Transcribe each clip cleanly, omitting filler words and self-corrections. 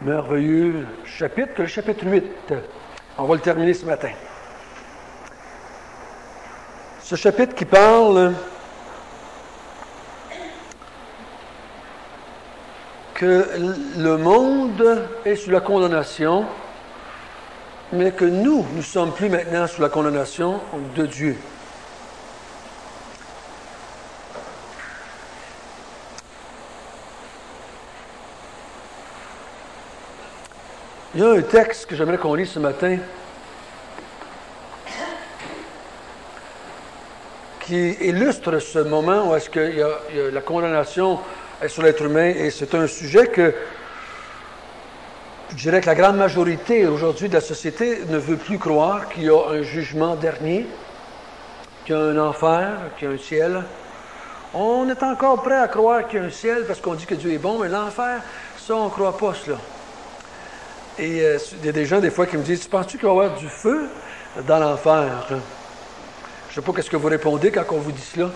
merveilleux chapitre, le chapitre 8. On va le terminer ce matin. Ce chapitre qui parle que le monde est sous la condamnation, mais que nous ne sommes plus maintenant sous la condamnation de Dieu. Il y a un texte que j'aimerais qu'on lise ce matin qui illustre ce moment où est-ce qu'il y a la condamnation sur l'être humain, et c'est un sujet que je dirais que la grande majorité aujourd'hui de la société ne veut plus croire qu'il y a un jugement dernier, qu'il y a un enfer, qu'il y a un ciel. On est encore prêt à croire qu'il y a un ciel parce qu'on dit que Dieu est bon, mais l'enfer, ça, on ne croit pas cela. Et il y a des gens, des fois, qui me disent « Tu penses-tu qu'il va y avoir du feu dans l'enfer? » Je ne sais pas ce que vous répondez quand on vous dit cela,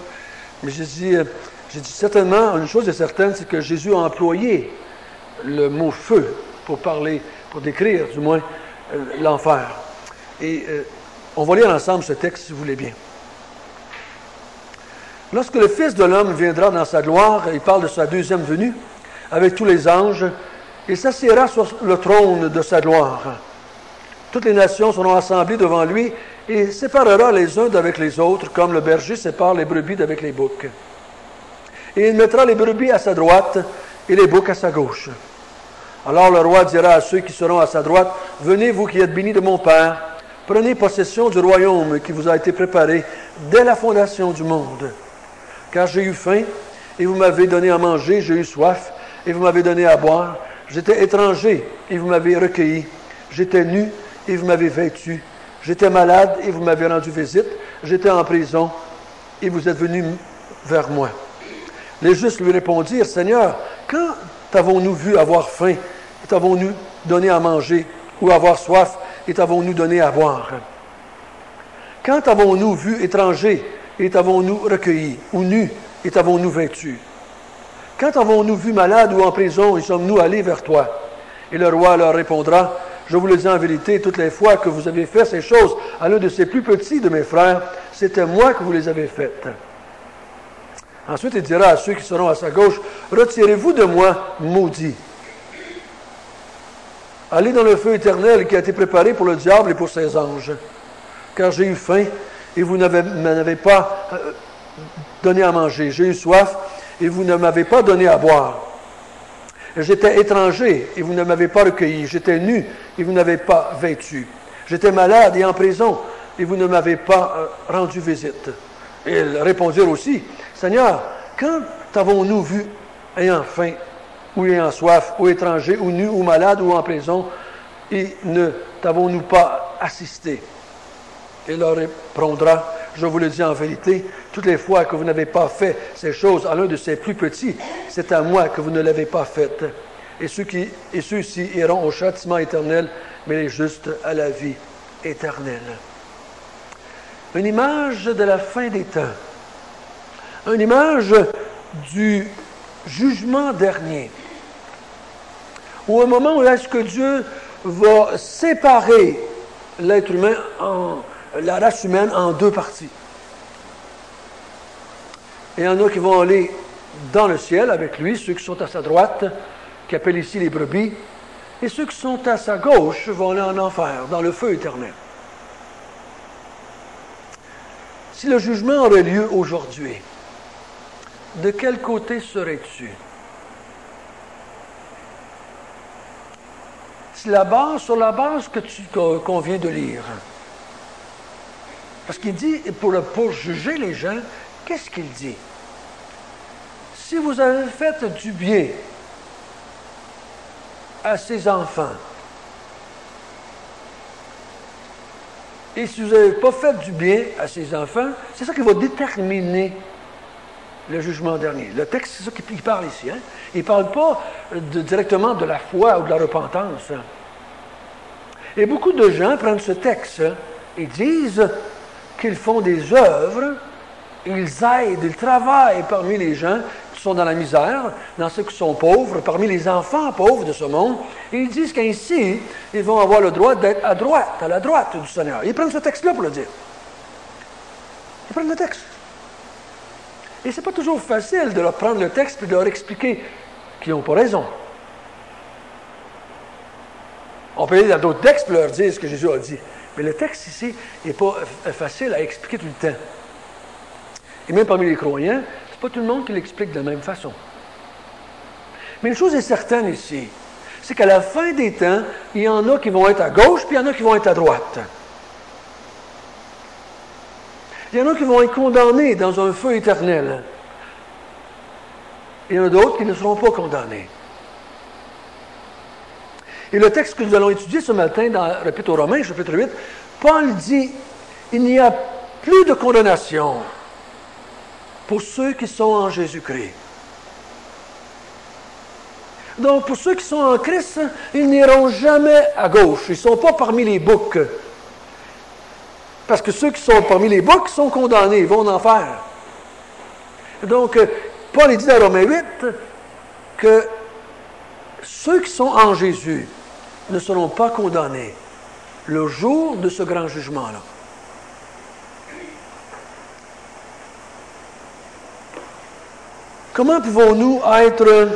mais j'ai dit certainement, une chose est certaine, c'est que Jésus a employé le mot « feu » pour parler, pour décrire, du moins, l'enfer. Et on va lire ensemble ce texte, si vous voulez bien. « Lorsque le Fils de l'homme viendra dans sa gloire, il parle de sa deuxième venue, avec tous les anges, il s'assiera sur le trône de sa gloire. Toutes les nations seront assemblées devant lui et il séparera les uns d'avec les autres, comme le berger sépare les brebis d'avec les boucs. Et il mettra les brebis à sa droite et les boucs à sa gauche. Alors le roi dira à ceux qui seront à sa droite, « Venez, vous qui êtes bénis de mon Père, prenez possession du royaume qui vous a été préparé dès la fondation du monde. Car j'ai eu faim et vous m'avez donné à manger, j'ai eu soif et vous m'avez donné à boire. J'étais étranger et vous m'avez recueilli. J'étais nu et vous m'avez vêtu. J'étais malade et vous m'avez rendu visite. J'étais en prison et vous êtes venus vers moi. » Les justes lui répondirent, « Seigneur, quand t'avons-nous vu avoir faim et t'avons-nous donné à manger, ou avoir soif et t'avons-nous donné à boire? Quand t'avons-nous vu étranger et t'avons-nous recueilli, ou nu et t'avons-nous vêtu? Quand avons-nous vu malade ou en prison et sommes-nous allés vers toi? » Et le roi leur répondra, « Je vous le dis en vérité, toutes les fois que vous avez fait ces choses à l'un de ces plus petits de mes frères, c'était moi que vous les avez faites. » Ensuite, il dira à ceux qui seront à sa gauche, « Retirez-vous de moi, maudits. Allez dans le feu éternel qui a été préparé pour le diable et pour ses anges. Car j'ai eu faim et vous n'avez pas donné à manger. J'ai eu soif et vous ne m'avez pas donné à boire. J'étais étranger et vous ne m'avez pas recueilli. J'étais nu et vous n'avez pas vêtu. J'étais malade et en prison et vous ne m'avez pas rendu visite. » Et ils répondirent aussi, « Seigneur, quand t'avons-nous vu ayant faim, ou ayant soif, ou étranger, ou nu, ou malade, ou en prison, et ne t'avons-nous pas assisté? » Et il leur répondra, « Je vous le dis en vérité, toutes les fois que vous n'avez pas fait ces choses à l'un de ces plus petits, c'est à moi que vous ne l'avez pas fait. Et ceux-ci iront au châtiment éternel, mais les justes à la vie éternelle. » Une image de la fin des temps. Une image du jugement dernier. Ou un moment où est-ce que Dieu va séparer l'être humain, la race humaine, en deux parties. Et il y en a qui vont aller dans le ciel avec lui, ceux qui sont à sa droite, qui appellent ici les brebis, et ceux qui sont à sa gauche vont aller en enfer, dans le feu éternel. Si le jugement aurait lieu aujourd'hui, de quel côté serais-tu? Sur la base qu'on vient de lire. Parce qu'il dit, pour juger les gens, qu'est-ce qu'il dit? Si vous avez fait du bien à ces enfants, et si vous n'avez pas fait du bien à ces enfants, c'est ça qui va déterminer le jugement dernier. Le texte, c'est ça qu'il parle ici. Hein? Il ne parle pas directement de la foi ou de la repentance. Et beaucoup de gens prennent ce texte et disent qu'ils font des œuvres, ils aident, ils travaillent parmi les gens qui sont dans la misère, dans ceux qui sont pauvres, parmi les enfants pauvres de ce monde. Et ils disent qu'ainsi, ils vont avoir le droit d'être à la droite du Seigneur. Ils prennent ce texte-là pour le dire. Ils prennent le texte. Et ce n'est pas toujours facile de leur prendre le texte et de leur expliquer qu'ils n'ont pas raison. On peut aller dans d'autres textes pour leur dire ce que Jésus a dit. Mais le texte ici n'est pas facile à expliquer tout le temps. Et même parmi les croyants, ce n'est pas tout le monde qui l'explique de la même façon. Mais une chose est certaine ici, c'est qu'à la fin des temps, il y en a qui vont être à gauche, puis il y en a qui vont être à droite. Il y en a qui vont être condamnés dans un feu éternel. Il y en a d'autres qui ne seront pas condamnés. Et le texte que nous allons étudier ce matin dans l'Épître aux Romains, chapitre 8, Paul dit, il n'y a plus de condamnation pour ceux qui sont en Jésus-Christ. Donc, pour ceux qui sont en Christ, ils n'iront jamais à gauche. Ils ne sont pas parmi les boucs. Parce que ceux qui sont parmi les boucs sont condamnés, ils vont en enfer. Donc, Paul dit dans Romains 8 que ceux qui sont en Jésus ne seront pas condamnés le jour de ce grand jugement-là. Comment pouvons-nous être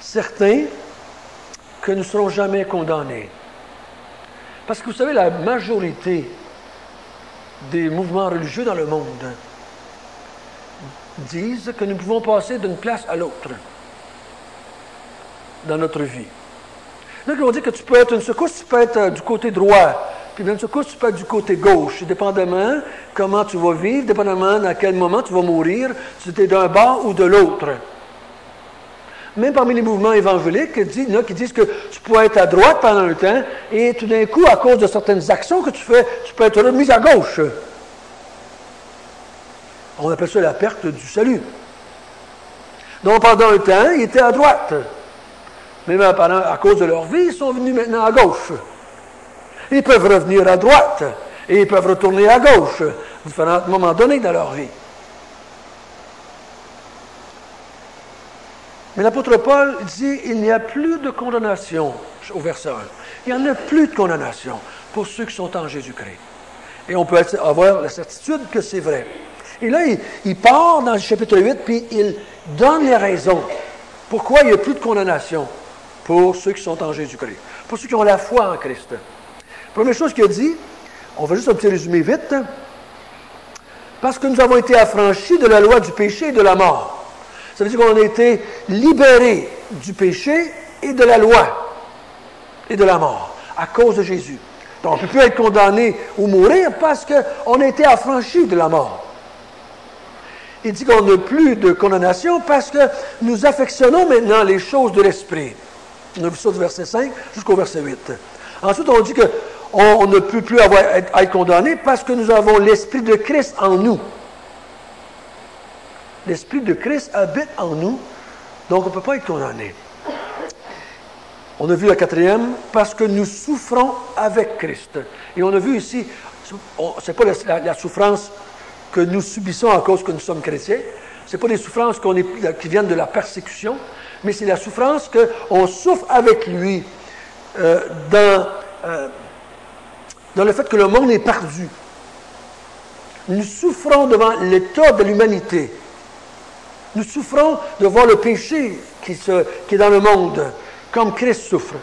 certains que nous ne serons jamais condamnés? Parce que vous savez, la majorité des mouvements religieux dans le monde disent que nous pouvons passer d'une place à l'autre dans notre vie. Donc, ils vont dire que tu peux être une secousse, tu peux être du côté droit, puis une secousse, tu peux être du côté gauche, dépendamment comment tu vas vivre, dépendamment à quel moment tu vas mourir, si tu es d'un bord ou de l'autre. Même parmi les mouvements évangéliques, il y en a qui disent que tu peux être à droite pendant un temps, et tout d'un coup, à cause de certaines actions que tu fais, tu peux être remis à gauche. On appelle ça la perte du salut. Donc, pendant un temps, ils étaient à droite. Même à cause de leur vie, ils sont venus maintenant à gauche. Ils peuvent revenir à droite, et ils peuvent retourner à gauche, à différents moments donnés dans leur vie. Mais l'apôtre Paul dit, il n'y a plus de condamnation, au verset 1. Il n'y en a plus de condamnation pour ceux qui sont en Jésus-Christ. Et on peut avoir la certitude que c'est vrai. Et là, il part dans le chapitre 8, puis il donne les raisons. Pourquoi il n'y a plus de condamnation pour ceux qui sont en Jésus-Christ, pour ceux qui ont la foi en Christ. Première chose qu'il a dit, on va juste un petit résumé vite, parce que nous avons été affranchis de la loi du péché et de la mort. Ça veut dire qu'on a été libérés du péché et de la loi et de la mort à cause de Jésus. Donc, on ne peut plus être condamné ou mourir parce qu'on a été affranchis de la mort. Il dit qu'on n'a plus de condamnation parce que nous affectionnons maintenant les choses de l'esprit. On a vu ça du verset 5 jusqu'au verset 8. Ensuite, on dit qu'on ne peut plus être condamné parce que nous avons l'Esprit de Christ en nous. L'Esprit de Christ habite en nous, donc on ne peut pas être condamné. On a vu la quatrième, parce que nous souffrons avec Christ. Et on a vu ici, ce n'est pas la souffrance que nous subissons à cause que nous sommes chrétiens, ce n'est pas des souffrances qui viennent de la persécution, mais c'est la souffrance qu'on souffre avec lui dans le fait que le monde est perdu. Nous souffrons devant l'état de l'humanité. Nous souffrons de voir le péché qui est dans le monde, comme Christ souffre.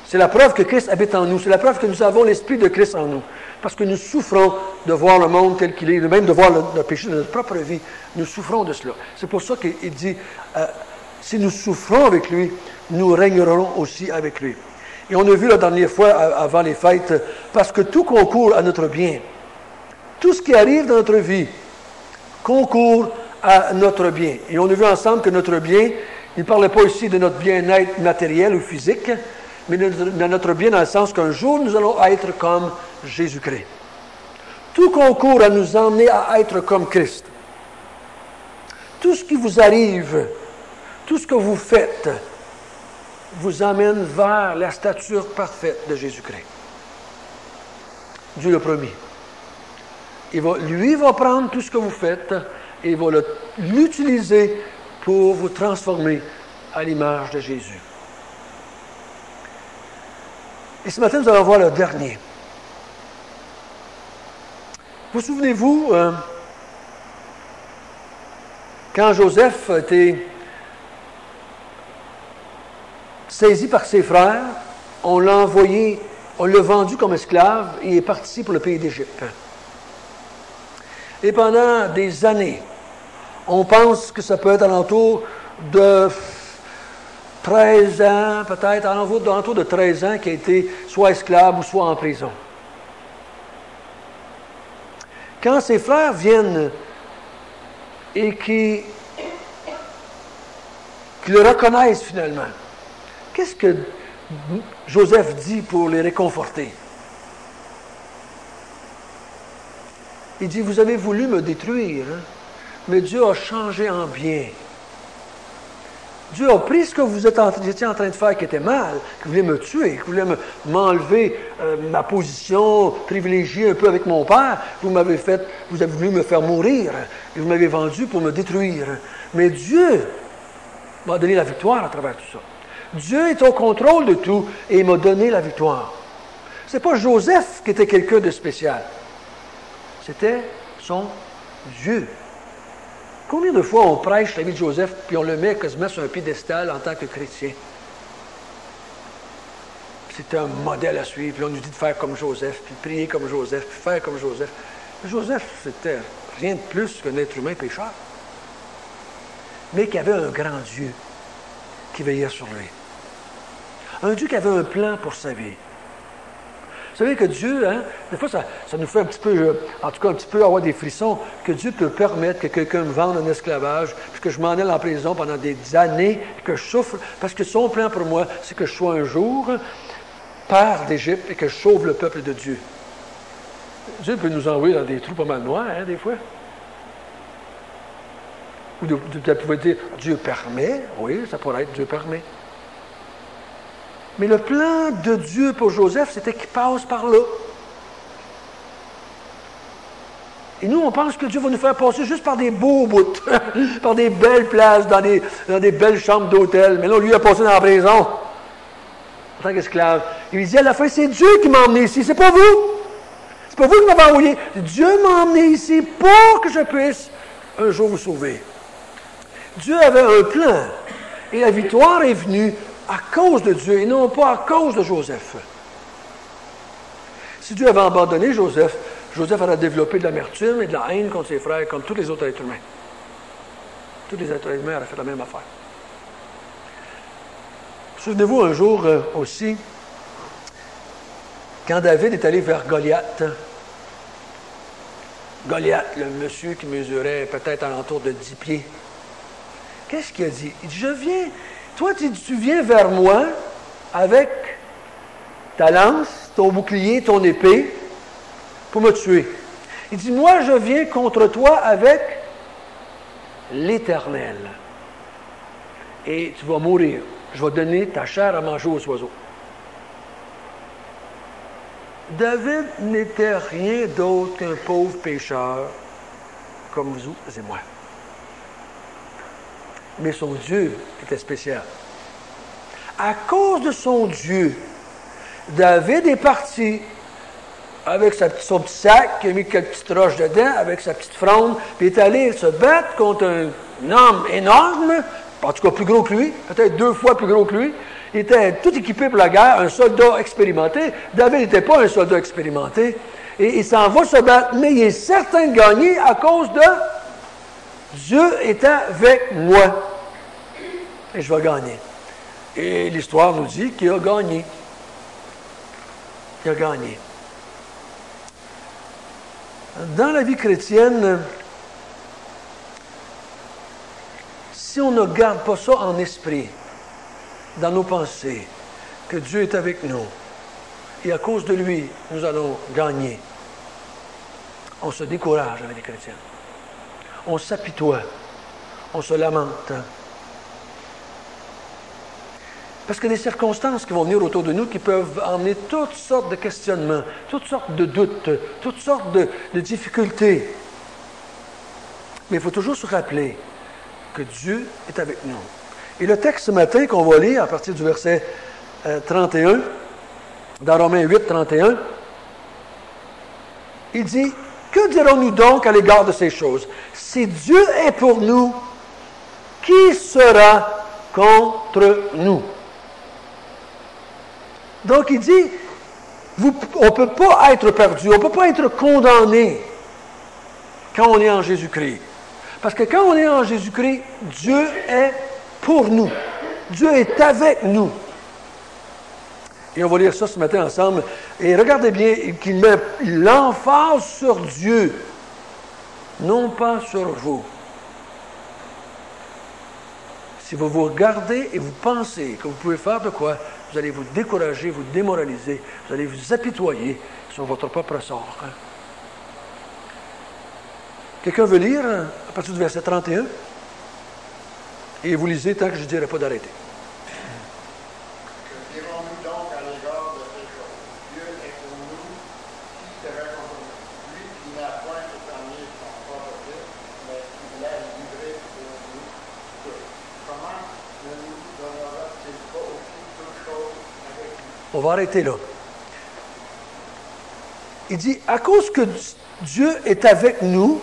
C'est la preuve que Christ habite en nous. C'est la preuve que nous avons l'Esprit de Christ en nous. Parce que nous souffrons de voir le monde tel qu'il est, même de voir le péché de notre propre vie. Nous souffrons de cela. C'est pour ça qu'il dit, si nous souffrons avec lui, nous régnerons aussi avec lui. Et on a vu la dernière fois, avant les fêtes, parce que tout concourt à notre bien. Tout ce qui arrive dans notre vie concourt à notre bien. Et on a vu ensemble que notre bien, il ne parlait pas ici de notre bien-être matériel ou physique, mais de notre bien dans le sens qu'un jour, nous allons être comme Jésus-Christ. Tout concourt à nous emmener à être comme Christ. Tout ce qui vous arrive, tout ce que vous faites, vous amène vers la stature parfaite de Jésus-Christ. Dieu le promis. Lui va prendre tout ce que vous faites et il va l'utiliser pour vous transformer à l'image de Jésus. Et ce matin, nous allons voir le dernier. Vous souvenez-vous, quand Joseph a été saisi par ses frères, on l'a envoyé, on l'a vendu comme esclave et il est parti pour le pays d'Égypte. Et pendant des années, on pense que ça peut être alentour de 13 ans, peut-être, alentour de 13 ans, qui a été soit esclave ou soit en prison. Quand ses frères viennent et qui le reconnaissent finalement, qu'est-ce que Joseph dit pour les réconforter? Il dit, vous avez voulu me détruire, hein, mais Dieu a changé en bien. Dieu a pris ce que vous étiez en train de faire qui était mal, qui voulait me tuer, qui voulait m'enlever ma position privilégiée un peu avec mon père. Vous avez voulu me faire mourir et vous m'avez vendu pour me détruire. Mais Dieu m'a donné la victoire à travers tout ça. Dieu est au contrôle de tout et il m'a donné la victoire. Ce n'est pas Joseph qui était quelqu'un de spécial. C'était son Dieu. Combien de fois on prêche la vie de Joseph puis on le met quasiment sur un piédestal en tant que chrétien? C'est un modèle à suivre, puis on nous dit de faire comme Joseph, puis prier comme Joseph, puis faire comme Joseph. Mais Joseph, c'était rien de plus qu'un être humain pécheur, mais qui avait un grand Dieu qui veillait sur lui. Un Dieu qui avait un plan pour sa vie. Vous savez que Dieu, hein, des fois, ça nous fait un petit peu, en tout cas un petit peu avoir des frissons, que Dieu peut permettre que quelqu'un me vende en esclavage, puis que je m'en aille en prison pendant des années, que je souffre, parce que son plan pour moi, c'est que je sois un jour père d'Égypte et que je sauve le peuple de Dieu. Dieu peut nous envoyer dans des trous pas mal noirs, hein, des fois. Ou vous pouvez dire, Dieu permet, oui, ça pourrait être Dieu permet. Mais le plan de Dieu pour Joseph, c'était qu'il passe par là. Et nous, on pense que Dieu va nous faire passer juste par des beaux bouts, par des belles places, dans des belles chambres d'hôtel. Mais là, lui, il a passé dans la prison, en tant qu'esclave. Il dit à la fin, c'est Dieu qui m'a emmené ici, c'est pas vous. C'est pas vous qui m'avez envoyé. Dieu m'a emmené ici pour que je puisse un jour vous sauver. Dieu avait un plan. Et la victoire est venue à cause de Dieu et non pas à cause de Joseph. Si Dieu avait abandonné Joseph, Joseph aurait développé de l'amertume et de la haine contre ses frères comme tous les autres êtres humains. Tous les êtres humains auraient fait la même affaire. Souvenez-vous un jour aussi, quand David est allé vers Goliath, le monsieur qui mesurait peut-être alentour de 10 pieds, qu'est-ce qu'il a dit? Il dit, je viens. Toi, tu viens vers moi avec ta lance, ton bouclier, ton épée, pour me tuer. Il dit, moi, je viens contre toi avec l'Éternel. Et tu vas mourir. Je vais donner ta chair à manger aux oiseaux. David n'était rien d'autre qu'un pauvre pécheur, comme vous et moi. Mais son Dieu était spécial. À cause de son Dieu, David est parti avec son petit sac, qui a mis quelques petites roches dedans, avec sa petite fronde, puis est allé se battre contre un homme énorme, en tout cas plus gros que lui, peut-être 2 fois plus gros que lui. Il était tout équipé pour la guerre, un soldat expérimenté. David n'était pas un soldat expérimenté. Et il s'en va se battre, mais il est certain de gagner à cause de Dieu est avec moi et je vais gagner. Et l'histoire nous dit qu'il a gagné. Il a gagné. Dans la vie chrétienne, si on ne garde pas ça en esprit, dans nos pensées, que Dieu est avec nous, et à cause de lui, nous allons gagner, on se décourage avec les chrétiens. On s'apitoie, on se lamente. Parce qu'il y a des circonstances qui vont venir autour de nous qui peuvent emmener toutes sortes de questionnements, toutes sortes de doutes, toutes sortes de difficultés. Mais il faut toujours se rappeler que Dieu est avec nous. Et le texte ce matin qu'on va lire à partir du verset 31, dans Romains 8, 31, il dit, « Que dirons-nous donc à l'égard de ces choses? Si Dieu est pour nous, qui sera contre nous? » Donc il dit, on ne peut pas être perdu, on ne peut pas être condamné quand on est en Jésus-Christ. Parce que quand on est en Jésus-Christ, Dieu est pour nous. Dieu est avec nous. Et on va lire ça ce matin ensemble. Et regardez bien qu'il met l'emphase sur Dieu, non pas sur vous. Si vous vous regardez et vous pensez que vous pouvez faire de quoi, vous allez vous décourager, vous démoraliser, vous allez vous apitoyer sur votre propre sort. Hein? Quelqu'un veut lire à partir du verset 31? Et vous lisez tant que je ne dirai pas d'arrêter. Que dirons-nous donc à l'égard de ces choses? Dieu est pour nous, qui serait contre nous? Lui qui n'a point épargné son propre fils, mais qui l'a livré pour nous tous. Comment ne nous donnera-t-il pas aussi toutes choses avec lui? On va arrêter là. Il dit, à cause que Dieu est avec nous,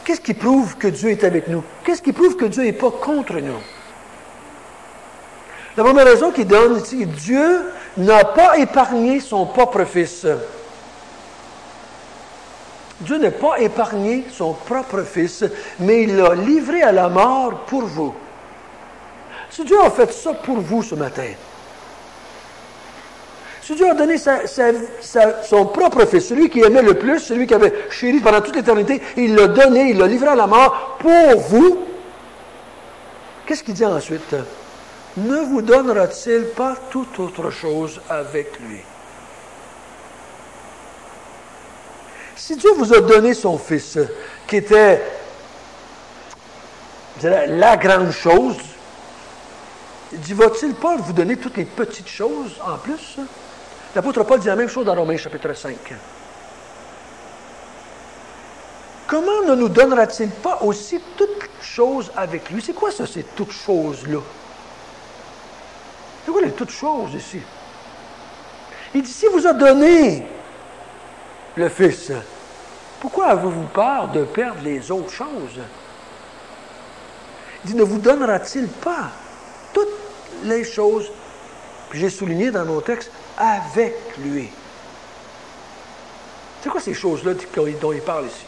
qu'est-ce qui prouve que Dieu est avec nous? Qu'est-ce qui prouve que Dieu n'est pas contre nous? La première raison qu'il donne, c'est que Dieu n'a pas épargné son propre Fils. Dieu n'a pas épargné son propre Fils, mais il l'a livré à la mort pour vous. Si Dieu a fait ça pour vous ce matin, si Dieu a donné son propre Fils, celui qui aimait le plus, celui qui avait chéri pendant toute l'éternité, il l'a donné, il l'a livré à la mort pour vous. Qu'est-ce qu'il dit ensuite? Ne vous donnera-t-il pas toute autre chose avec lui? Si Dieu vous a donné son Fils, qui était la grande chose, il dit, va-t-il pas vous donner toutes les petites choses en plus? L'apôtre Paul dit la même chose dans Romains chapitre 5. Comment ne nous donnera-t-il pas aussi toutes choses avec lui? C'est quoi ça, ces toutes choses-là? C'est quoi les toutes choses ici? Il dit, s'il vous a donné le Fils, pourquoi avez-vous peur de perdre les autres choses? Il dit, ne vous donnera-t-il pas toutes les choses, puis j'ai souligné dans mon texte, avec lui. C'est quoi ces choses-là dont il parle ici?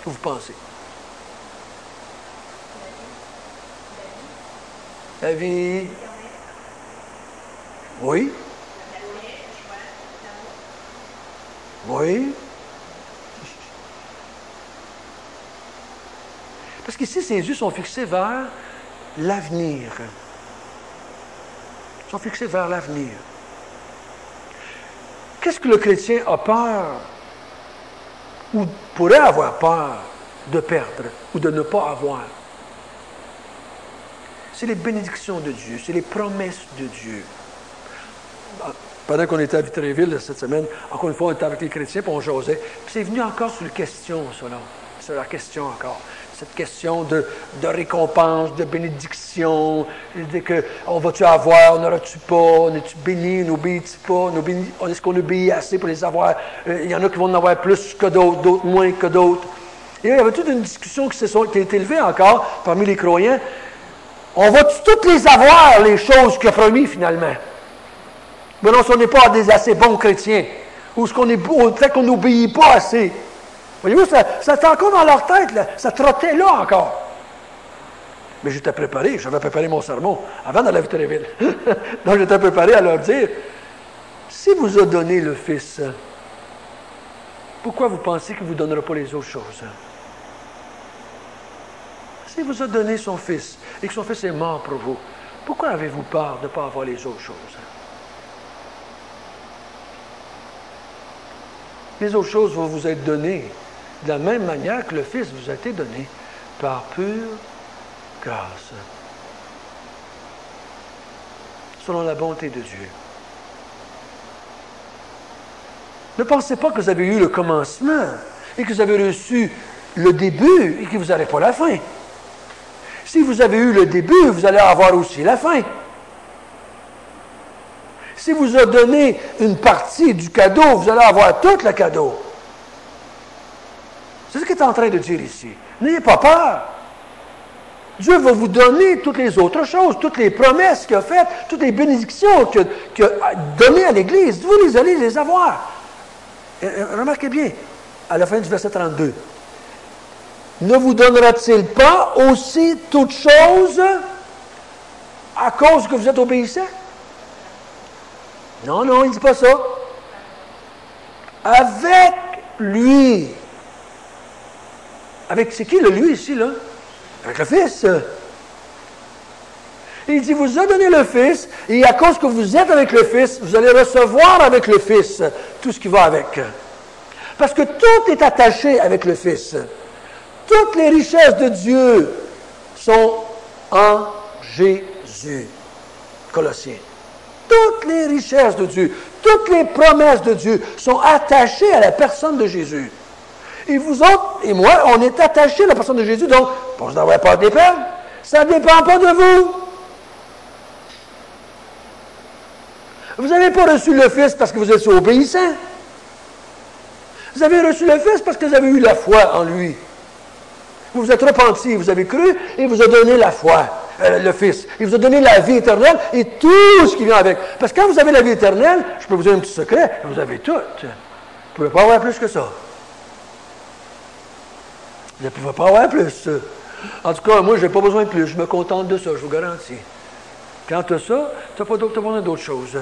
Que vous pensez? La vie. Oui. Oui. Parce qu'ici, ses yeux sont fixés vers l'avenir. Ils sont fixés vers l'avenir. Qu'est-ce que le chrétien a peur ou pourrait avoir peur de perdre ou de ne pas avoir? C'est les bénédictions de Dieu, c'est les promesses de Dieu. Pendant qu'on était à Vitréville cette semaine, encore une fois, on était avec les chrétiens, puis on jasait. Puis c'est venu encore sur la question, cela. C'est la question encore. Cette question de récompense, de bénédiction, de que on va-tu avoir, n'auras-tu pas, on est-tu béni, n'obéis-tu pas, est-ce qu'on obéit assez pour les avoir? Il y en a qui vont en avoir plus que d'autres, d'autres moins que d'autres. Et là, il y avait toute une discussion qui a été élevée encore parmi les croyants. On va-tu toutes les avoir, les choses qu'il a promis finalement? Mais non, si on n'est pas des assez bons chrétiens, ou peut-être qu'on n'obéit pas assez. Voyez-vous, ça était encore dans leur tête, là. Ça trottait là encore. Mais j'étais préparé, j'avais préparé mon sermon avant d'aller à Vitréville. Donc j'étais préparé à leur dire, si vous a donné le Fils, pourquoi vous pensez qu'il ne vous donnera pas les autres choses? S'il vous a donné son Fils, et que son Fils est mort pour vous, pourquoi avez-vous peur de ne pas avoir les autres choses? Les autres choses vont vous être données de la même manière que le Fils vous a été donné, par pure grâce, selon la bonté de Dieu. Ne pensez pas que vous avez eu le commencement et que vous avez reçu le début et que vous n'aurez pas la fin. Si vous avez eu le début, vous allez avoir aussi la fin. Si vous a donné une partie du cadeau, vous allez avoir tout le cadeau. C'est ce qu'il est en train de dire ici. N'ayez pas peur. Dieu va vous donner toutes les autres choses, toutes les promesses qu'il a faites, toutes les bénédictions qu'il a données à l'Église. Vous les allez les avoir. Et remarquez bien, à la fin du verset 32. Ne vous donnera-t-il pas aussi toutes choses à cause que vous êtes obéissants? Non, non, il ne dit pas ça. Avec lui. Avec, c'est qui le lui ici, là? Avec le Fils. Il dit, vous a donné le Fils, et à cause que vous êtes avec le Fils, vous allez recevoir avec le Fils tout ce qui va avec. Parce que tout est attaché avec le Fils. Toutes les richesses de Dieu sont en Jésus. Colossiens. Toutes les richesses de Dieu, toutes les promesses de Dieu sont attachées à la personne de Jésus. Et vous autres et moi, on est attachés à la personne de Jésus, donc, vous n'avez pas de dépendre. Ça ne dépend pas de vous. Vous n'avez pas reçu le Fils parce que vous êtes obéissant. Vous avez reçu le Fils parce que vous avez eu la foi en lui. Vous vous êtes repentis, vous avez cru, et vous a donné la foi, le Fils. Il vous a donné la vie éternelle et tout ce qui vient avec. Parce que quand vous avez la vie éternelle, je peux vous dire un petit secret, vous avez tout. Vous ne pouvez pas avoir plus que ça. Vous ne pouvez pas avoir plus. En tout cas, moi, je n'ai pas besoin de plus. Je me contente de ça, je vous garantis. Quand tu as ça, tu n'as pas besoin d'autre chose.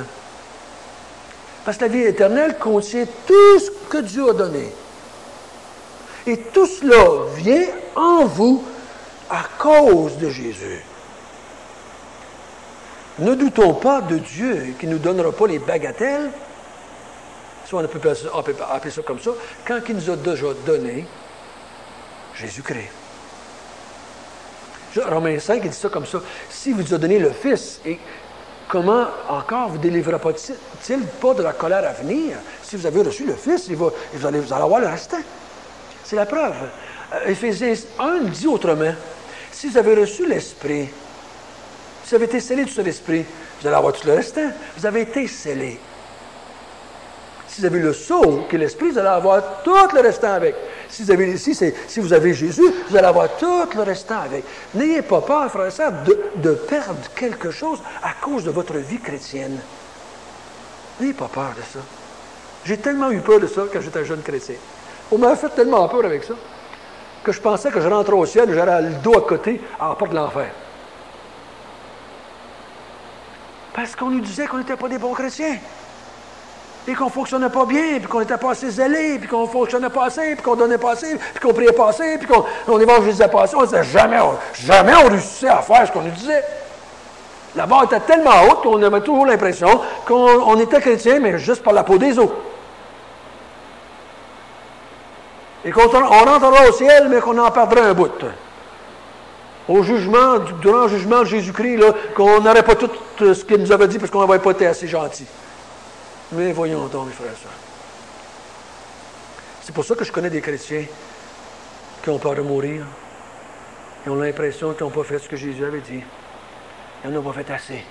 Parce que la vie éternelle contient tout ce que Dieu a donné. Et tout cela vient en vous à cause de Jésus. Ne doutons pas de Dieu qui ne nous donnera pas les bagatelles, si on peut appeler ça comme ça, quand il nous a déjà donné Jésus-Christ. Romains 5, il dit ça comme ça. Si vous nous a donné le Fils, et comment encore vous délivrera-t-il pas de la colère à venir? Si vous avez reçu le Fils, vous allez avoir le restant. C'est la preuve. Éphésiens 1 dit autrement. Si vous avez reçu l'Esprit, si vous avez été scellé du Saint-Esprit, vous allez avoir tout le restant. Vous avez été scellé. Si vous avez le sceau, qui est l'Esprit, vous allez avoir tout le restant avec. Si vous avez Jésus, vous allez avoir tout le restant avec. N'ayez pas peur, frères et sœurs, de perdre quelque chose à cause de votre vie chrétienne. N'ayez pas peur de ça. J'ai tellement eu peur de ça quand j'étais jeune chrétien. On m'a fait tellement peur avec ça que je pensais que je rentrais au ciel et j'aurais le dos à côté à la porte de l'enfer. Parce qu'on nous disait qu'on n'était pas des bons chrétiens. Et qu'on ne fonctionnait pas bien, puis qu'on n'était pas assez zélés, puis qu'on ne fonctionnait pas assez, puis qu'on donnait pas assez, puis qu'on priait pas assez, puis qu'on évangélisait pas assez. On disait jamais on réussissait à faire ce qu'on nous disait. La barre était tellement haute qu'on avait toujours l'impression qu'on était chrétien, mais juste par la peau des os. Et qu'on rentrera au ciel, mais qu'on en perdrait un bout. Au jugement, durant le jugement de Jésus-Christ, là, qu'on n'aurait pas tout ce qu'il nous avait dit parce qu'on n'avait pas été assez gentils. Mais voyons donc, mes frères et sœurs. C'est pour ça que je connais des chrétiens qui ont peur de mourir. Ils ont l'impression qu'ils n'ont pas fait ce que Jésus avait dit. Ils n'en ont pas fait assez.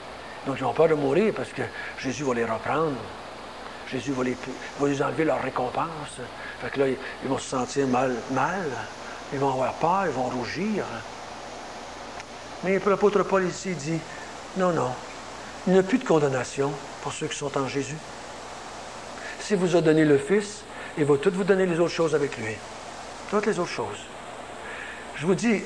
Donc, ils ont peur de mourir parce que Jésus va les reprendre. Jésus va les enlever leur récompense. Fait que là, ils vont se sentir mal. Ils vont avoir peur, ils vont rougir. Mais l'apôtre Paul ici dit, non, il n'y a plus de condamnation pour ceux qui sont en Jésus. S'il vous a donné le Fils, il va tout vous donner les autres choses avec lui. Toutes les autres choses. Je vous dis,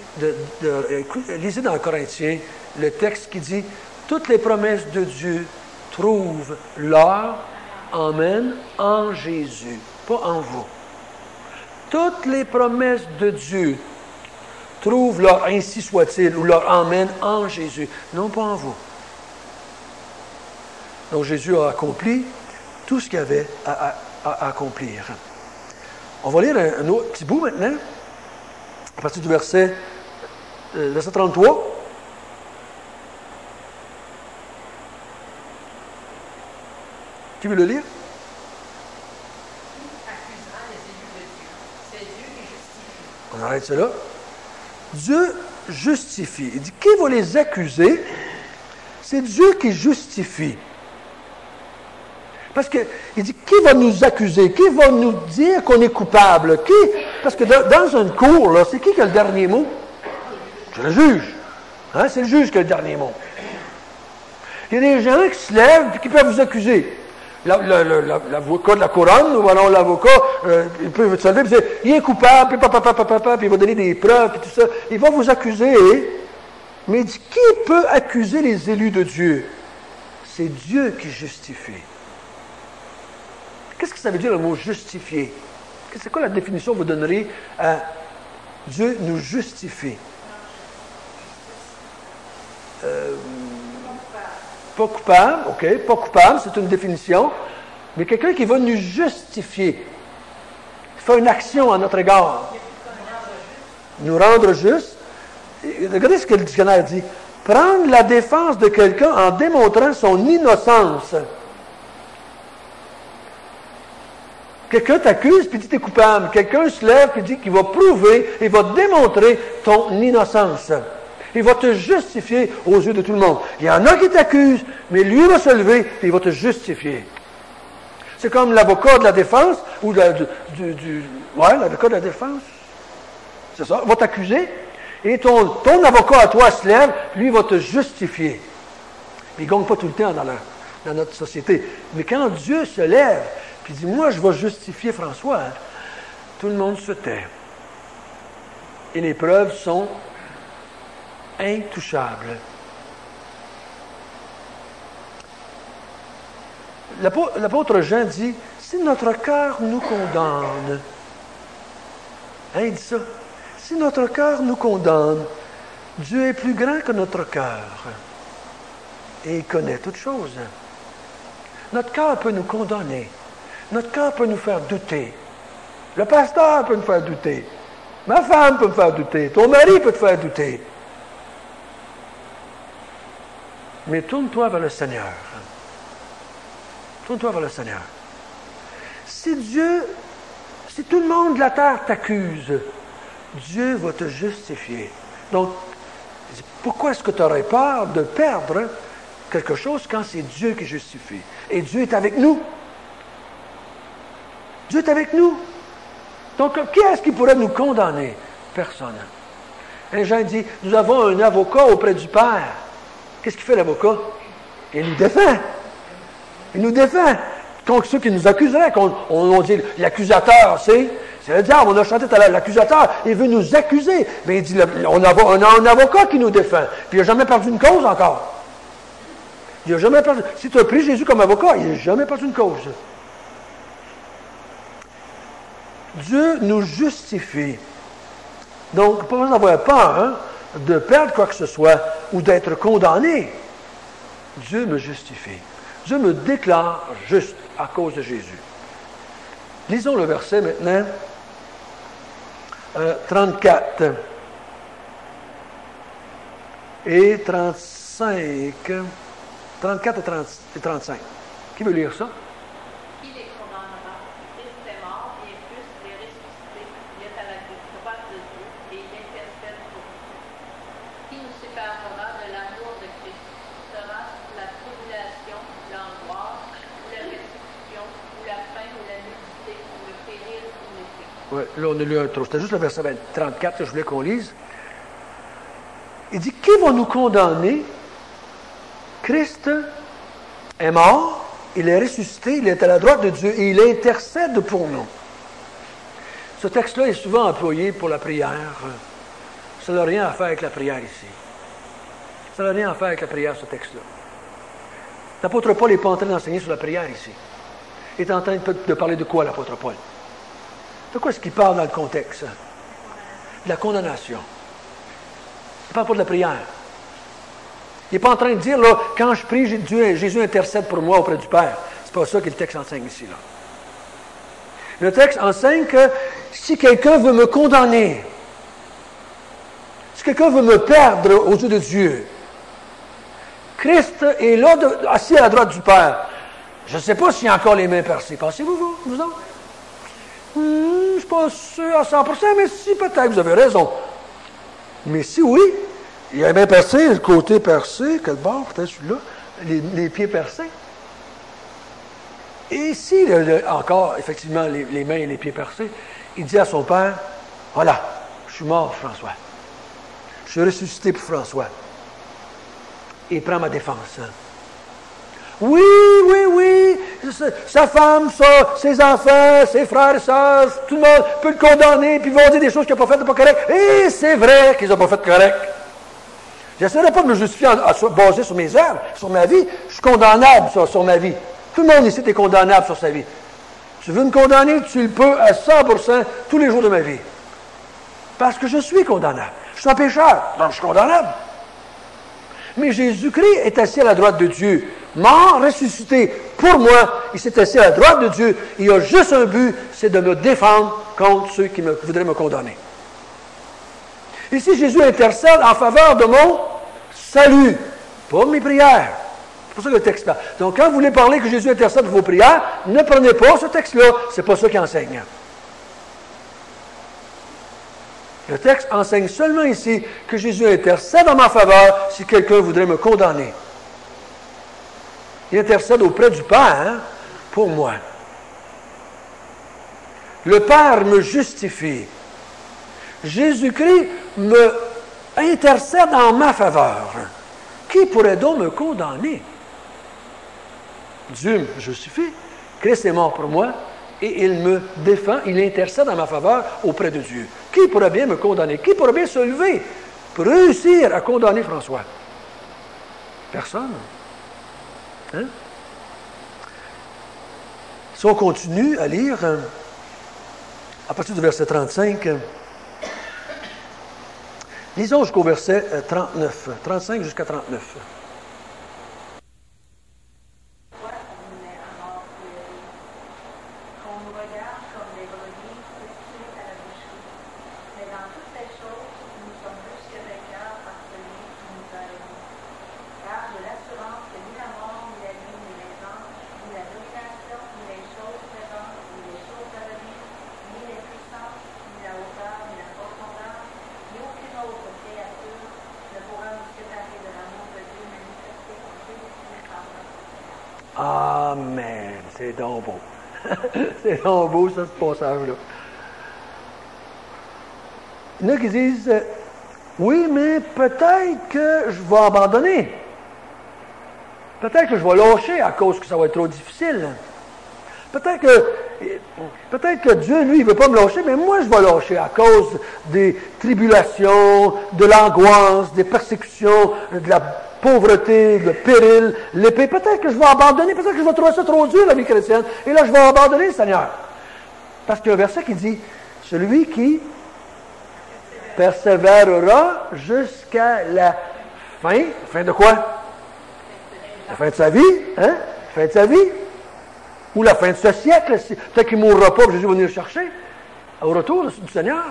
lisez dans Corinthiens le texte qui dit, toutes les promesses de Dieu trouvent leur amen en Jésus, pas en vous. Toutes les promesses de Dieu trouvent leur ainsi soit-il ou leur amen en Jésus, non pas en vous. Donc Jésus a accompli tout ce qu'il y avait à accomplir. On va lire un autre petit bout maintenant, à partir du verset 33. Qui veut le lire? Accusera les élus de Dieu, c'est On arrête cela. Dieu justifie. Il dit, qui va les accuser? C'est Dieu qui justifie. Parce qu'il dit, qui va nous accuser? Qui va nous dire qu'on est coupable? Parce que dans une cour, là, c'est qui a le dernier mot? C'est le juge. Hein? C'est le juge qui a le dernier mot. Il y a des gens qui se lèvent et qui peuvent vous accuser. L'avocat de la couronne, ou alors l'avocat, il peut se lever et dire, il est coupable, puis il va donner des preuves, puis tout ça. Il va vous accuser. Mais il dit, qui peut accuser les élus de Dieu? C'est Dieu qui justifie. Qu'est-ce que ça veut dire le mot justifier? C'est quoi la définition que vous donnerez à Dieu nous justifie? Pas coupable, OK, pas coupable, c'est une définition, mais quelqu'un qui va nous justifier, fait une action à notre égard, nous rendre justes. Regardez ce que le dictionnaire dit. Prendre la défense de quelqu'un en démontrant son innocence. Quelqu'un t'accuse puis dit t'es coupable. Quelqu'un se lève puis dit qu'il va prouver et va démontrer ton innocence. Il va te justifier aux yeux de tout le monde. Il y en a qui t'accusent, mais lui va se lever et il va te justifier. C'est comme l'avocat de la défense, ou l'avocat de la défense. C'est ça, va t'accuser, et ton avocat à toi se lève, lui va te justifier. Il ne gagne pas tout le temps dans notre société. Mais quand Dieu se lève, puis dit, moi je vais justifier François, tout le monde se tait. Et les preuves sont intouchable. L'apôtre Jean dit, si notre cœur nous condamne, il dit ça, si notre cœur nous condamne, Dieu est plus grand que notre cœur et il connaît toutes choses. Notre cœur peut nous condamner, notre cœur peut nous faire douter, le pasteur peut nous faire douter, ma femme peut me faire douter, ton mari peut te faire douter. Mais tourne-toi vers le Seigneur. Tourne-toi vers le Seigneur. Si tout le monde de la terre t'accuse, Dieu va te justifier. Donc, pourquoi est-ce que tu aurais peur de perdre quelque chose quand c'est Dieu qui justifie? Et Dieu est avec nous. Dieu est avec nous. Donc, qui est-ce qui pourrait nous condamner? Personne. Et Jean dit, nous avons un avocat auprès du Père. Qu'est-ce qu'il fait l'avocat? Il nous défend. Il nous défend. Contre ceux qui nous accuseraient, on dit l'accusateur, c'est le diable. On a chanté tout à l'heure, l'accusateur, il veut nous accuser. Mais il dit, on a un avocat qui nous défend. Puis il n'a jamais perdu une cause encore. Il n'a jamais perdu. Si tu as pris Jésus comme avocat, il n'a jamais perdu une cause. Dieu nous justifie. Donc, pas besoin d'avoir peur, de perdre quoi que ce soit ou d'être condamné. Dieu me justifie. Dieu me déclare juste à cause de Jésus. Lisons le verset maintenant. 34 et 35. 34 et 35. Qui veut lire ça? Qui les commandera? Christ est mort, bien plus, il est ressuscité, il est à la droite de Dieu et il intercède pour nous. Qui nous séparera de l'amour de Christ? Sera la tribulation, l'angoisse, ou la restitution, ou la faim, ou la nudité, ou le péril, ou l'épée? Oui, là on a lu un trop. C'était juste le verset 34 que je voulais qu'on lise. Il dit, qui va nous condamner? Christ est mort, il est ressuscité, il est à la droite de Dieu et il intercède pour nous. Ce texte-là est souvent employé pour la prière. Ça n'a rien à faire avec la prière ici. Ça n'a rien à faire avec la prière, ce texte-là. L'apôtre Paul n'est pas en train d'enseigner sur la prière ici. Il est en train de parler de quoi, l'apôtre Paul? De quoi est-ce qu'il parle dans le contexte? De la condamnation. Il ne parle pas de la prière. Il n'est pas en train de dire, là, quand je prie, Jésus intercède pour moi auprès du Père. C'est pas ça que le texte enseigne ici, là. Le texte enseigne que si quelqu'un veut me condamner, si quelqu'un veut me perdre aux yeux de Dieu, Christ est là, assis à la droite du Père. Je ne sais pas s'il y a encore les mains percées. Pensez-vous, vous autres? Je ne suis pas sûr à 100%, mais si, peut-être, vous avez raison. Mais si oui, il y a bien percé, le côté percé, quel bord, peut-être celui-là, les pieds percés. Et si, encore, effectivement, les mains et les pieds percés, il dit à son père, voilà, je suis mort, François. Je suis ressuscité pour François. Et il prend ma défense. Oui, sa femme, ses enfants, ses frères et sœurs, tout le monde peut le condamner, puis ils vont dire des choses qu'il n'a pas faites de pas correct. Et c'est vrai qu'ils n'ont pas fait de correct. J'essaierai pas de me justifier basé sur mes œuvres, sur ma vie. Je suis condamnable sur ma vie. Tout le monde ici est condamnable sur sa vie. Tu veux me condamner, tu le peux à 100% tous les jours de ma vie. Parce que je suis condamnable. Je suis un pécheur, donc je suis condamnable. Mais Jésus-Christ est assis à la droite de Dieu, mort, ressuscité pour moi. Il s'est assis à la droite de Dieu. Il a juste un but, c'est de me défendre contre ceux qui voudraient me condamner. Ici, Jésus intercède en faveur de mon salut, pas mes prières. C'est pour ça que le texte là. Donc, quand vous voulez parler que Jésus intercède pour vos prières, ne prenez pas ce texte-là. C'est pas ça qui enseigne. Le texte enseigne seulement ici que Jésus intercède en ma faveur si quelqu'un voudrait me condamner. Il intercède auprès du Père pour moi. Le Père me justifie. Jésus-Christ me intercède en ma faveur. Qui pourrait donc me condamner? Dieu me justifie. Christ est mort pour moi. Et il me défend, il intercède en ma faveur auprès de Dieu. Qui pourrait bien me condamner? Qui pourrait bien se lever pour réussir à condamner François? Personne. Hein? Si on continue à lire, à partir du verset 35, lisons jusqu'au verset 39, 35 jusqu'à 39. Amen. C'est donc beau. C'est donc beau, ça, ce passage-là. Il y en a qui disent, oui, mais peut-être que je vais abandonner. Peut-être que je vais lâcher à cause que ça va être trop difficile. Peut-être que Dieu, lui, il ne veut pas me lâcher, mais moi, je vais lâcher à cause des tribulations, de l'angoisse, des persécutions, de la pauvreté, le péril, l'épée. Peut-être que je vais abandonner, peut-être que je vais trouver ça trop dur, la vie chrétienne. Et là, je vais abandonner le Seigneur. Parce qu'il y a un verset qui dit, celui qui persévérera jusqu'à la fin. Fin de quoi? La fin de sa vie, hein? La fin de sa vie. Ou la fin de ce siècle. Peut-être qu'il ne mourra pas, Jésus va venir le chercher au retour du Seigneur.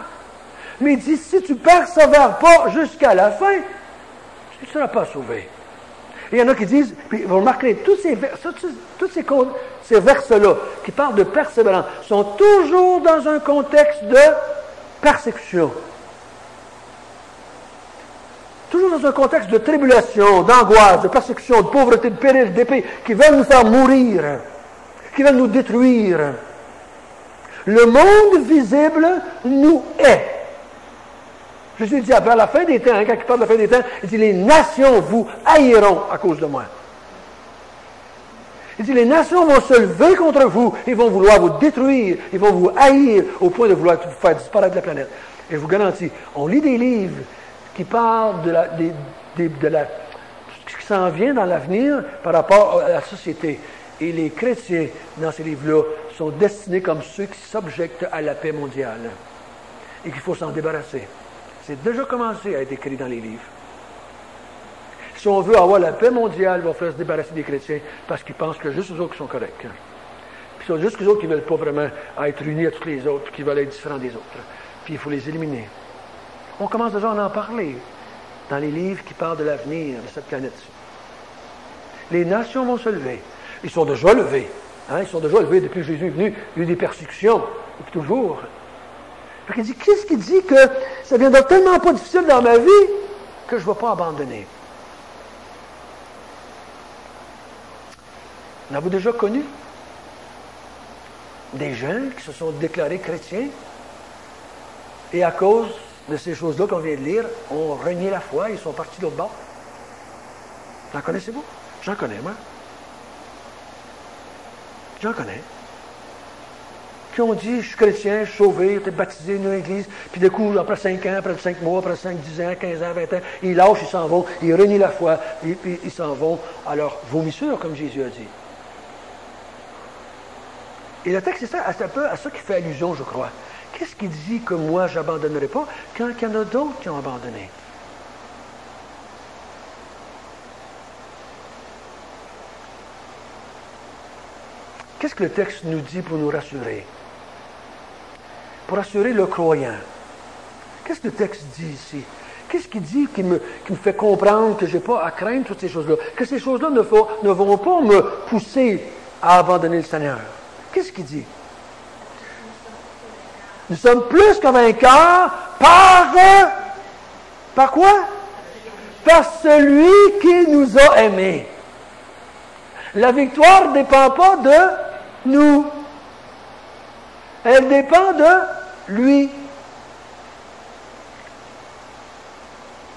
Mais il dit, si tu ne persévères pas jusqu'à la fin, tu ne seras pas sauvé. Et il y en a qui disent, puis vous remarquerez, tous ces versets-là qui parlent de persévérance sont toujours dans un contexte de persécution. Toujours dans un contexte de tribulation, d'angoisse, de persécution, de pauvreté, de péril, d'épée, qui veulent nous faire mourir, qui veulent nous détruire. Le monde visible nous hait. Jésus dit, après la fin des temps, quand il parle de la fin des temps, il dit, les nations vous haïront à cause de moi. Il dit, les nations vont se lever contre vous, ils vont vouloir vous détruire, ils vont vous haïr au point de vouloir vous faire disparaître de la planète. Et je vous garantis, on lit des livres qui parlent de ce qui s'en vient dans l'avenir par rapport à la société. Et les chrétiens, dans ces livres-là, sont destinés comme ceux qui s'objectent à la paix mondiale et qu'il faut s'en débarrasser. C'est déjà commencé à être écrit dans les livres. Si on veut avoir la paix mondiale, il va falloir se débarrasser des chrétiens parce qu'ils pensent que juste eux autres qui sont corrects. Puis c'est juste eux autres qui ne veulent pas vraiment être unis à tous les autres, qui veulent être différents des autres. Puis il faut les éliminer. On commence déjà à en parler dans les livres qui parlent de l'avenir de cette planète-ci. Les nations vont se lever. Ils sont déjà levés. Hein? Ils sont déjà levés depuis que Jésus est venu. Il y a eu des persécutions. depuis toujours. Il dit, qu'est-ce qui dit que ça viendra tellement pas difficile dans ma vie que je ne vais pas abandonner? En avez-vous déjà connu des gens qui se sont déclarés chrétiens et à cause de ces choses-là qu'on vient de lire, ont renié la foi et sont partis de l'autre bord? J'en connaissez-vous? J'en connais, moi. J'en connais. Qui ont dit, je suis chrétien, je suis sauvé, été baptisé dans l'église, puis d'un coup, après 5 ans, après 5 mois, après 5, 10 ans, 15 ans, 20 ans, ils lâchent, ils s'en vont, ils renient la foi, et puis ils s'en vont à leur vomissure, comme Jésus a dit. Et le texte, c'est un peu à ça qui fait allusion, je crois. Qu'est-ce qui dit que moi, je n'abandonnerai pas quand il y en a d'autres qui ont abandonné? Qu'est-ce que le texte nous dit pour nous rassurer? Pour rassurer le croyant. Qu'est-ce que le texte dit ici? Qu'est-ce qu'il dit qui me fait comprendre que je n'ai pas à craindre toutes ces choses-là? Que ces choses-là ne vont pas me pousser à abandonner le Seigneur. Qu'est-ce qu'il dit? Nous sommes plus que vainqueurs par quoi? Par celui qui nous a aimés. La victoire ne dépend pas de nous. Elle dépend de lui.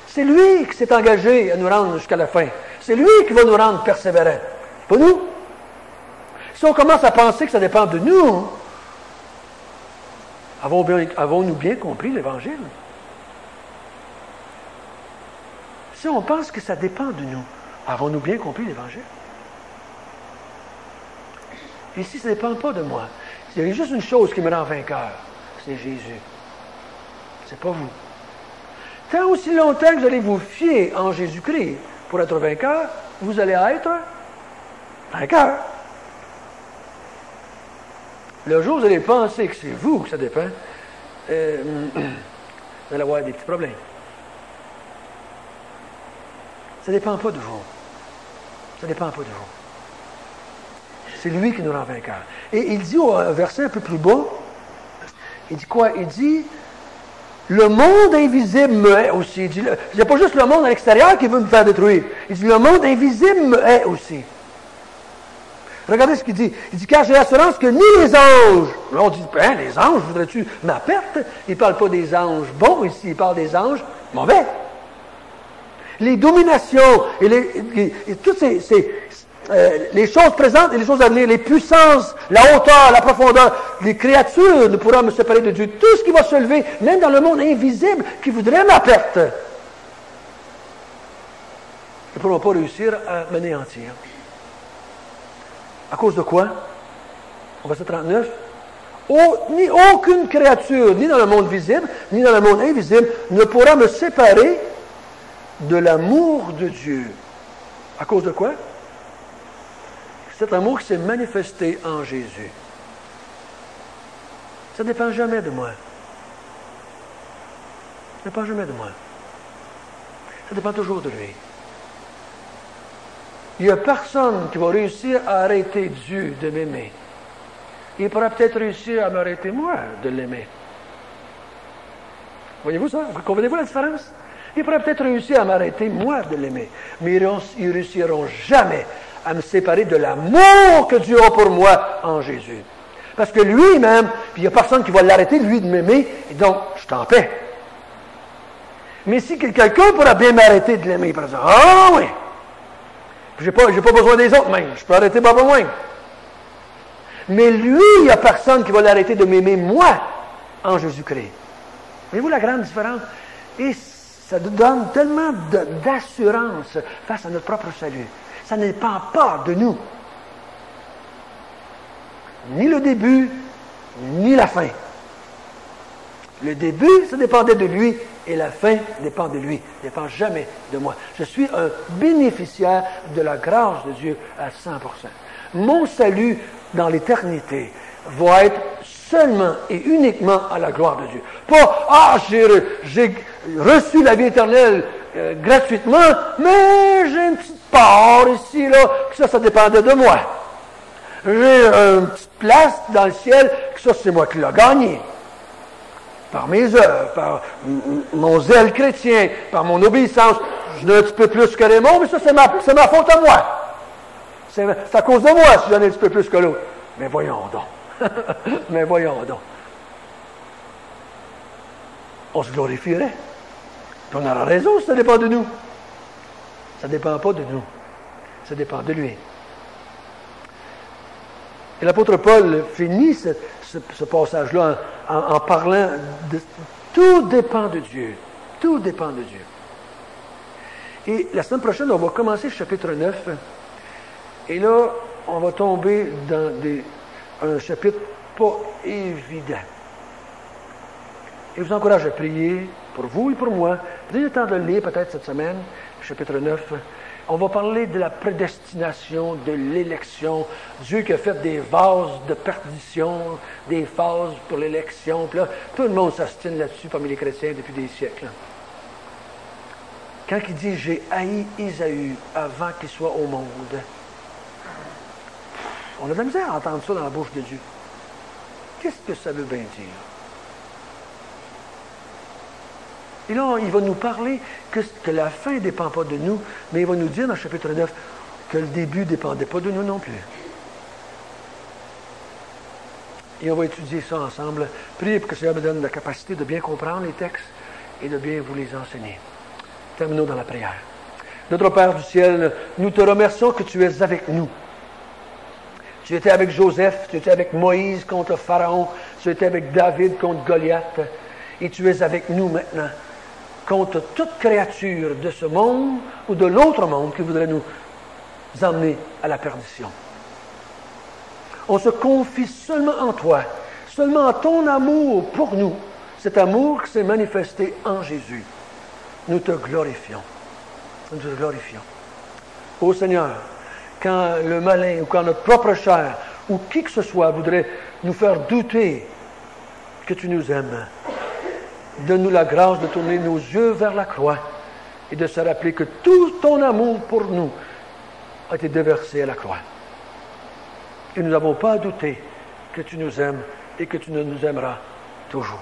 C'est lui qui s'est engagé à nous rendre jusqu'à la fin. C'est lui qui va nous rendre persévérants. Pas nous. Si on commence à penser que ça dépend de nous, avons-nous bien compris l'Évangile? Si on pense que ça dépend de nous, avons-nous bien compris l'Évangile? Et si ça ne dépend pas de moi, il y a juste une chose qui me rend vainqueur, c'est Jésus. C'est pas vous. Tant aussi longtemps que vous allez vous fier en Jésus-Christ pour être vainqueur, vous allez être vainqueur. Le jour où vous allez penser que c'est vous que ça dépend, vous allez avoir des petits problèmes. Ça ne dépend pas de vous. Ça ne dépend pas de vous. C'est lui qui nous rend vainqueurs. Et il dit au verset un peu plus bas, il dit quoi? Il dit, le monde invisible me hait aussi. Il n'y a pas juste le monde à l'extérieur qui veut me faire détruire. Il dit, le monde invisible me hait aussi. Regardez ce qu'il dit. Il dit, car j'ai l'assurance que ni les anges, là on dit, les anges, voudrais-tu ma perte? Il ne parle pas des anges bons ici, il parle des anges mauvais. Les dominations et toutes les choses présentes et les choses à venir, les puissances, la hauteur, la profondeur, les créatures ne pourront me séparer de Dieu. Tout ce qui va se lever, même dans le monde invisible, qui voudrait ma perte, ils ne pourront pas réussir à m'anéantir. À cause de quoi? Au verset 39. Ni aucune créature, ni dans le monde visible, ni dans le monde invisible, ne pourra me séparer de l'amour de Dieu. À cause de quoi? Cet amour qui s'est manifesté en Jésus. Ça ne dépend jamais de moi. Ça ne dépend jamais de moi. Ça dépend toujours de lui. Il n'y a personne qui va réussir à arrêter Dieu de m'aimer. Il pourra peut-être réussir à m'arrêter moi de l'aimer. Voyez-vous ça? Comprenez-vous la différence? Il pourra peut-être réussir à m'arrêter moi de l'aimer. Mais ils ne réussiront jamais à me séparer de l'amour que Dieu a pour moi en Jésus. Parce que lui-même, puis il n'y a personne qui va l'arrêter, lui, de m'aimer, et donc, je suis en paix. Mais si quelqu'un pourra bien m'arrêter de l'aimer, il pourra dire, ah oui! J'ai pas besoin des autres même. Je peux arrêter pas besoin. Mais lui, il n'y a personne qui va l'arrêter de m'aimer, moi, en Jésus-Christ. Voyez-vous la grande différence? Et ça nous donne tellement d'assurance face à notre propre salut. Ça ne dépend pas de nous. Ni le début, ni la fin. Le début, ça dépendait de lui, et la fin dépend de lui. Ne dépend jamais de moi. Je suis un bénéficiaire de la grâce de Dieu à 100%. Mon salut dans l'éternité va être seulement et uniquement à la gloire de Dieu. Pas, j'ai reçu la vie éternelle gratuitement, mais j'ai une petite part ici, là, que ça dépendait de moi. J'ai une petite place dans le ciel, que ça, c'est moi qui l'ai gagné. Par mes œuvres, par mon zèle chrétien, par mon obéissance. Je n'ai un petit peu plus que Raymond, mais ça, c'est ma faute à moi. C'est à cause de moi si j'en ai un petit peu plus que l'autre. Mais voyons donc. Mais voyons donc. On se glorifierait. Puis on aura raison si ça dépend de nous. Ça ne dépend pas de nous. Ça dépend de lui. Et l'apôtre Paul finit ce passage-là en parlant de tout dépend de Dieu. Tout dépend de Dieu. Et la semaine prochaine, on va commencer le chapitre 9. Et là, on va tomber dans un chapitre pas évident. Et je vous encourage à prier pour vous et pour moi. Vous avez le temps de le lire peut-être cette semaine, chapitre 9. On va parler de la prédestination, de l'élection. Dieu qui a fait des vases de perdition, des vases pour l'élection. Puis là, tout le monde s'astine là-dessus parmi les chrétiens depuis des siècles. Quand il dit « J'ai haï Ésaü avant qu'il soit au monde », on a de la misère à entendre ça dans la bouche de Dieu. Qu'est-ce que ça veut bien dire? Et là, il va nous parler que la fin ne dépend pas de nous, mais il va nous dire dans le chapitre 9 que le début ne dépendait pas de nous non plus. Et on va étudier ça ensemble. Priez pour que le Seigneur me donne la capacité de bien comprendre les textes et de bien vous les enseigner. Terminons dans la prière. Notre Père du ciel, nous te remercions que tu es avec nous. Tu étais avec Joseph, tu étais avec Moïse contre Pharaon, tu étais avec David contre Goliath, et tu es avec nous maintenant contre toute créature de ce monde ou de l'autre monde qui voudrait nous emmener à la perdition. On se confie seulement en toi, seulement en ton amour pour nous, cet amour qui s'est manifesté en Jésus. Nous te glorifions. Nous te glorifions. Ô Seigneur, quand le malin ou quand notre propre chair ou qui que ce soit voudrait nous faire douter que tu nous aimes, donne-nous la grâce de tourner nos yeux vers la croix et de se rappeler que tout ton amour pour nous a été déversé à la croix. Et nous n'avons pas à douter que tu nous aimes et que tu nous aimeras toujours.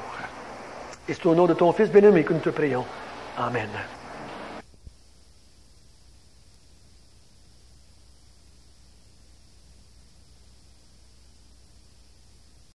Et c'est au nom de ton Fils bien-aimé que nous te prions. Amen.